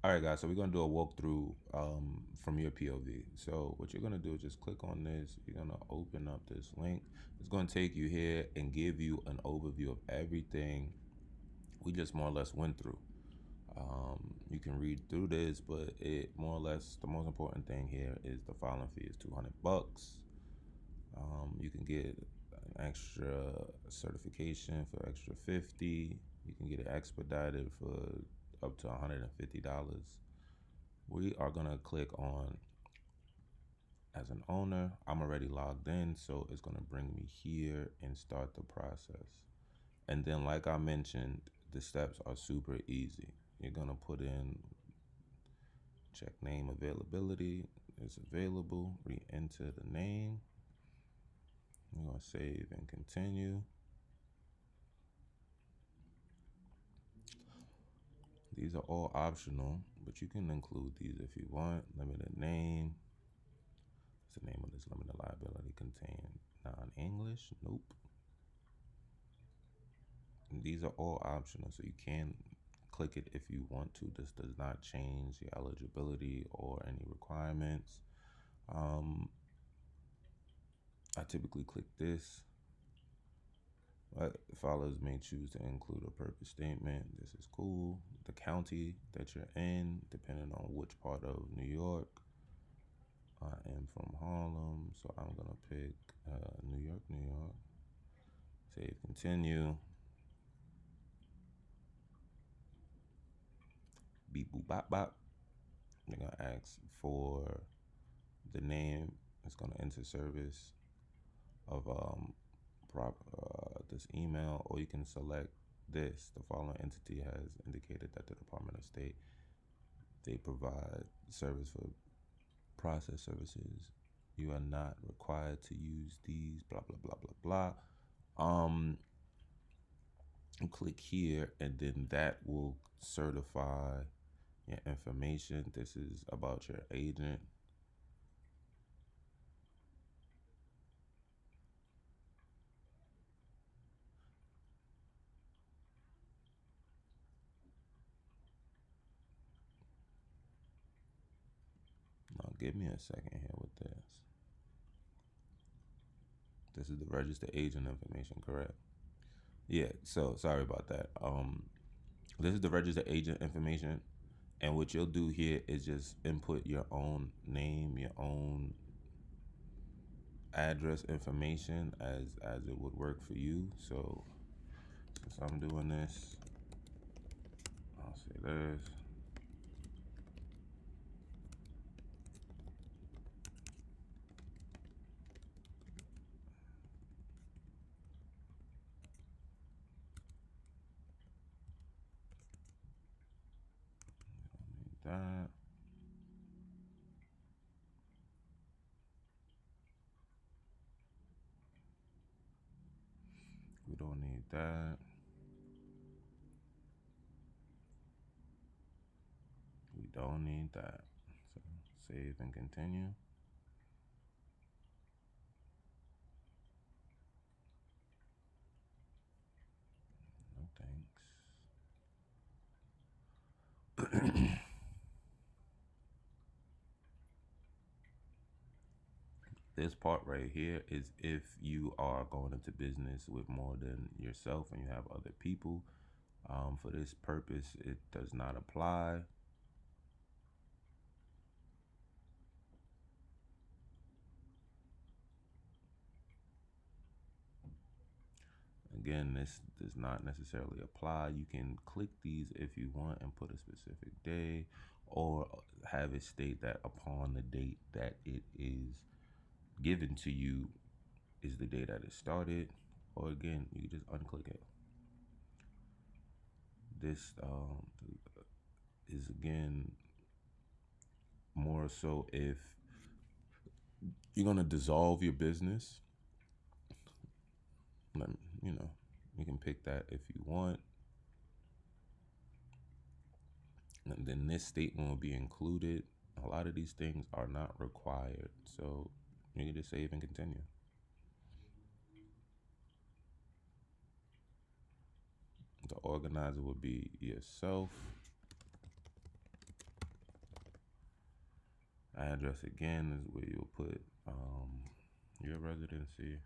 All right, guys. So we're gonna do a walkthrough from your POV. So what you're gonna do is just click on this. You're gonna open up this link. It's gonna take you here and give you an overview of everything we just more or less went through. You can read through this, but it more or less the most important thing here is the filing fee is $200. You can get an extra certification for extra 50. You can get it expedited for up to $150. We are gonna click on as an owner. I'm already logged in, so it's gonna bring me here and start the process. And then, like I mentioned, the steps are super easy. You're gonna put in check name availability is available, re-enter the name. We're gonna save and continue. These are all optional, but you can include these if you want. Limited name. What's the name of this limited liability contain non-English? Nope. And these are all optional, so you can click it if you want to. This does not change your eligibility or any requirements. I typically click this. But filers may choose to include a purpose statement. This is cool. The county that you're in, depending on which part of New York. I am from Harlem, so I'm gonna pick New York, New York. Save, continue. Beep, boop, bop, bop. They're gonna ask for the name. It's gonna enter service of this email, or you can select this. The following entity has indicated that the Department of State, they provide service for process services. You are not required to use these, blah, blah, blah, blah, blah. Click here, and then that will certify your information. This is about your agent. Now, give me a second here with this. This is the registered agent information, correct? Yeah, so sorry about that. This is the registered agent information. And what you'll do here is just input your own name, your own address information as it would work for you. So since I'm doing this, I'll say this. That. We don't need that. We don't need that. So save and continue. No thanks. This part right here is if you are going into business with more than yourself and you have other people. For this purpose, it does not apply. Again, this does not necessarily apply. You can click these if you want and put a specific day, or have it state that upon the date that it is given to you is the day that it started. Or again, you just unclick it. This is again more so if you're gonna dissolve your business. You know, you can pick that if you want. And then this statement will be included. A lot of these things are not required, so you can just save and continue. The organizer would be yourself. Address again is where you'll put your residency.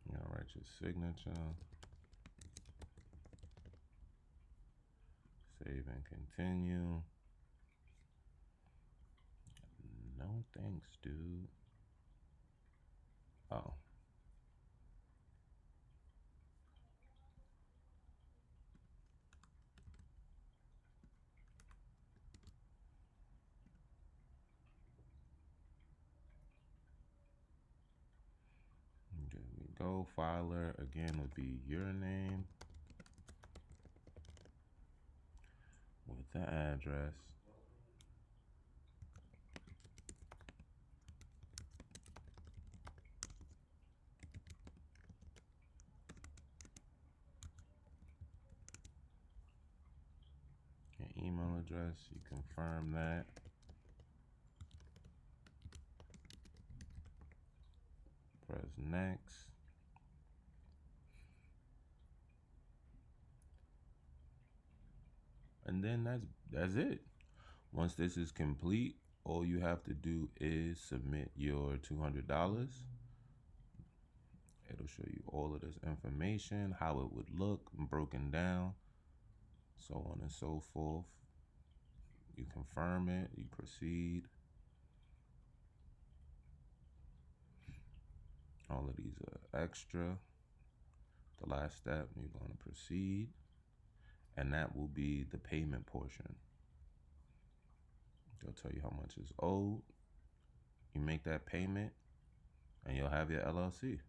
You'll write your signature. Save and continue. No thanks, dude. Oh. There we go. Filer again would be your name with the address. Your email address, you confirm that. Press next. And then that's it. Once this is complete, all you have to do is submit your $200. It'll show you all of this information, how it would look broken down, so on and so forth. You confirm it, you proceed. All of these are extra. The last step, you're going to proceed, and that will be the payment portion. They'll tell you how much is owed. You make that payment, and you'll have your LLC.